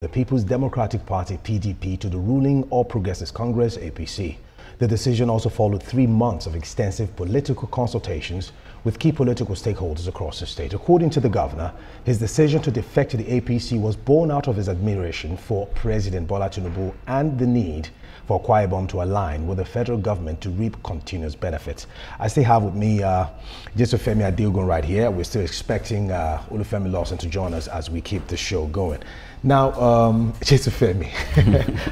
the People's Democratic Party PDP to the ruling All Progressives Congress APC. The decision also followed 3 months of extensive political consultations with key political stakeholders across the state. According to the governor, his decision to defect to the APC was born out of his admiration for President Bola Tinubu and the need for Akwa Ibom to align with the federal government to reap continuous benefits. I still have with me Jesufemi Adeogun right here. We're still expecting Olufemi Lawson to join us as we keep the show going. Now, Jesufemi,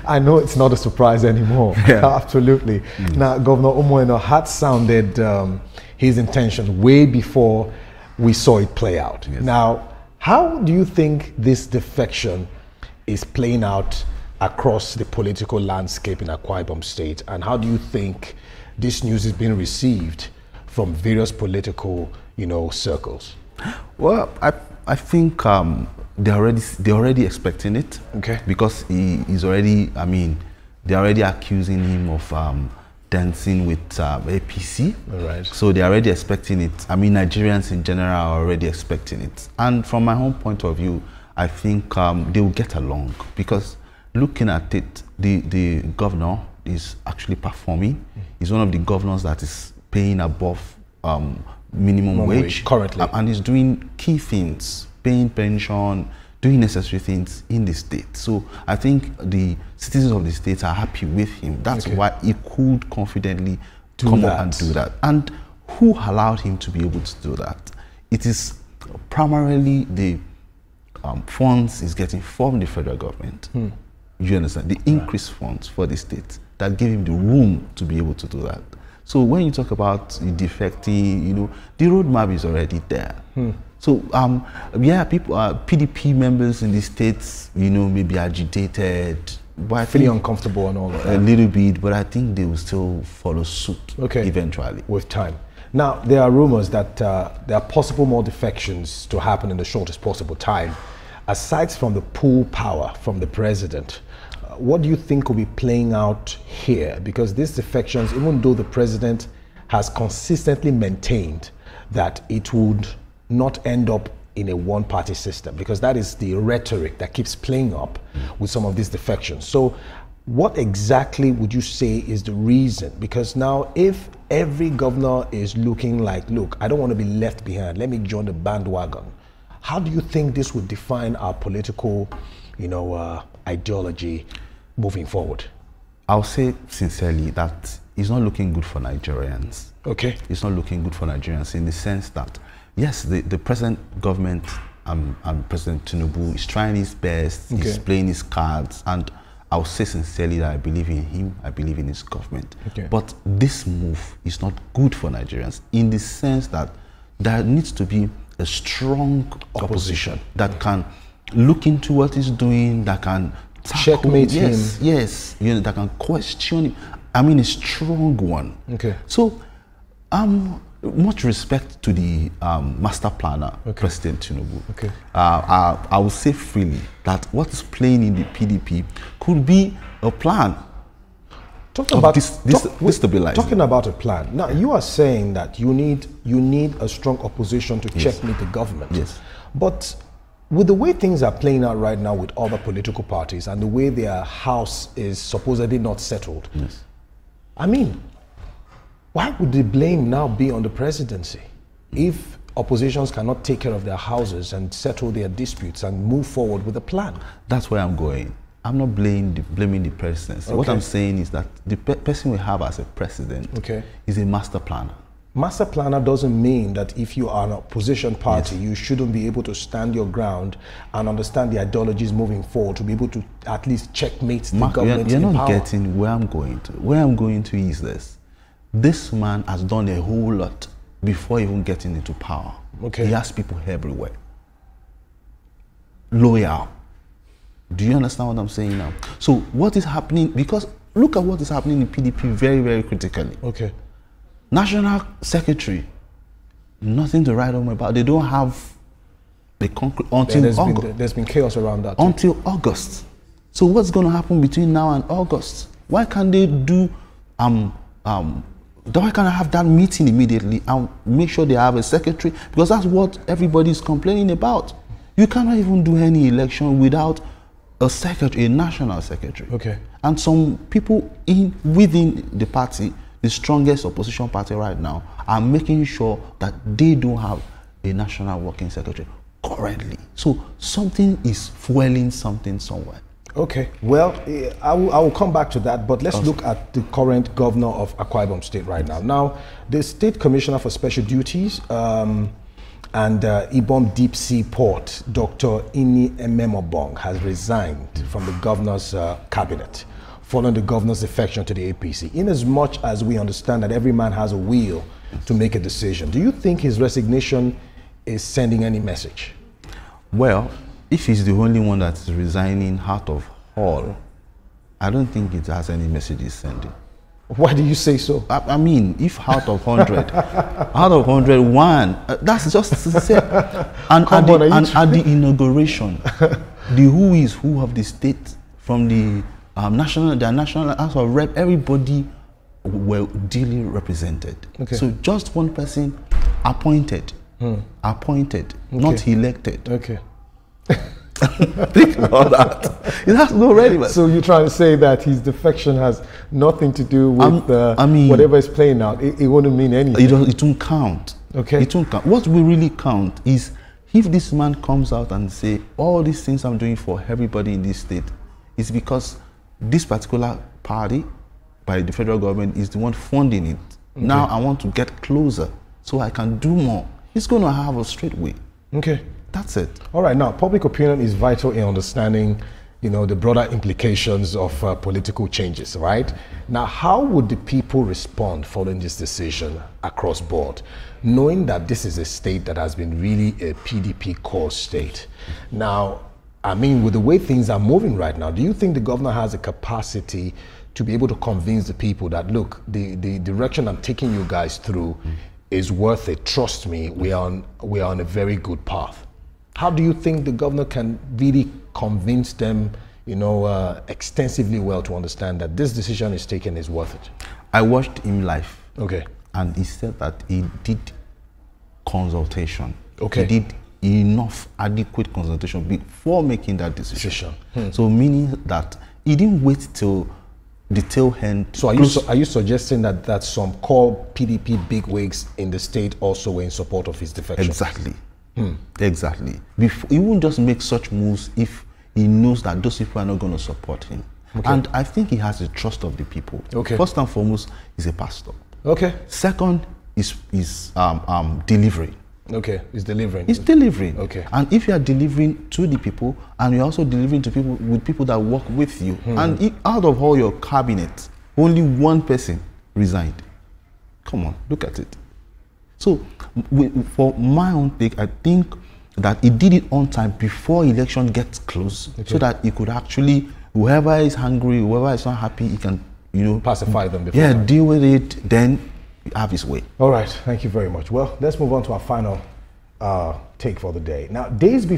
I know it's not a surprise anymore. Yeah. Absolutely. Now, Governor Omoeno had sounded his intention way before we saw it play out. Yes. Now, how do you think this defection is playing out across the political landscape in Akwa Ibom State, and how do you think this news is being received from various political, circles? Well, I think they're already expecting it. Okay. Because he's already, they're already accusing him of dancing with APC. All right. So they're already expecting it. Nigerians in general are already expecting it. And from my own point of view, I think they will get along, because looking at it, the governor is actually performing. He's one of the governors that is paying above minimum wage currently, and is doing key things, paying pension, doing necessary things in the state. So I think the citizens of the state are happy with him. That's why he could confidently come up and do that. And who allowed him to be able to do that? It is primarily the funds he's getting from the federal government. You understand? The increased funds for the state that gave him the room to be able to do that. So when you talk about defecting, the roadmap is already there. So yeah, people, PDP members in the states, may be agitated, but feeling uncomfortable and all of that. A little bit, but I think they will still follow suit eventually with time. Now, there are rumors that there are possible more defections to happen in the shortest possible time. Aside from the pull power from the president, what do you think will be playing out here? Because these defections, even though the president has consistently maintained that it would not end up in a one-party system, because that is the rhetoric that keeps playing up with some of these defections. So what exactly would you say is the reason? Because now if every governor is looking like, look, I don't want to be left behind, let me join the bandwagon, how do you think this would define our political, ideology moving forward? I'll say sincerely that it's not looking good for Nigerians. Okay. It's not looking good for Nigerians in the sense that, yes, the present government and President Tinubu is trying his best, he's playing his cards, and I'll say sincerely that I believe in him, I believe in his government. But this move is not good for Nigerians in the sense that there needs to be a strong opposition that can look into what he's doing, that can checkmate him. Yes, that can question him. A strong one. Okay. So, much respect to the master planner, President Tinubu. Okay. I will say freely that what is playing in the PDP could be a plan. Talking about a plan. Now, you are saying that you need a strong opposition to checkmate the government. Yes. But with the way things are playing out right now with other political parties and the way their house is supposedly not settled, why would the blame now be on the presidency if oppositions cannot take care of their houses and settle their disputes and move forward with a plan? That's where I'm going. I'm not blaming the presidency. What I'm saying is that the person we have as a president is a master planner. Master planner doesn't mean that if you are an opposition party, you shouldn't be able to stand your ground and understand the ideologies moving forward to be able to at least checkmate the government in power. You're not getting where I'm going to. Where I'm going to is this. This man has done a whole lot before even getting into power. He has people everywhere. Loyal. Do you understand what I'm saying now? So what is happening, because look at what is happening in PDP very, very critically. National Secretary, nothing to write home about. They don't have the concrete until August. There's been chaos around that. Until August. So what's going to happen between now and August? Why can't they do, why can't I have that meeting immediately and make sure they have a secretary? Because that's what everybody is complaining about. You cannot even do any election without a secretary, a national secretary. Okay. And some people within the party, the strongest opposition party right now, are making sure that they don't have a national working secretary currently. So something is fueling something somewhere. Okay. Well, I will come back to that, but let's look at the current governor of Akwa Ibom State right now. Now, the State Commissioner for Special Duties and Ibom Deep Sea Port, Dr. Ini Ememobong, has resigned from the governor's cabinet following the governor's defection to the APC. In as much as we understand that every man has a will to make a decision, do you think his resignation is sending any message? Well, if he's the only one that's resigning out of all, I don't think it has any messages sending. Why do you say so? I mean, if out of 100, out of 100, one, that's just to say. And at the inauguration, the who is who of the state, from the national House of Rep, everybody were duly represented. Okay. So just one person appointed, not elected. Okay. Think about that. It has no relevance. So you're trying to say that his defection has nothing to do with whatever is playing out? It wouldn't mean anything. It won't count. Okay. It won't count. What will really count is if this man comes out and say all these things I'm doing for everybody in this state is because this particular party by the federal government is the one funding it. Okay. Now I want to get closer so I can do more. He's going to have a straight way. Okay. That's it. All right. Now, public opinion is vital in understanding, the broader implications of political changes, right? Now, how would the people respond following this decision across board, knowing that this is a state that has been really a PDP core state? Now, I mean, with the way things are moving right now, do you think the governor has a capacity to be able to convince the people that, look, the direction I'm taking you guys through is worth it. Trust me, we are on a very good path. How do you think the governor can really convince them, extensively well to understand that this decision is taken is worth it? I watched him live. Okay. And he said that he did consultation. Okay. He did enough adequate consultation before making that decision. So meaning that he didn't wait till the tail end. So are you suggesting that some core PDP bigwigs in the state also were in support of his defection? Exactly. Exactly. He won't just make such moves if he knows that those people are not going to support him. Okay. And I think he has the trust of the people. Okay. First and foremost, he's a pastor. Okay. Second is delivery. Okay, he's delivering. He's delivering. Okay. And if you are delivering to the people, and you're also delivering to people with people that work with you, and if out of all your cabinet, only one person resigned. Come on, look at it. So, for my own take, I think that he did it on time before election gets close, so that he could actually, whoever is hungry, whoever is not happy, he can, pacify them before. Yeah, deal with it, then have his way. All right, thank you very much. Well, let's move on to our final take for the day. Now, days before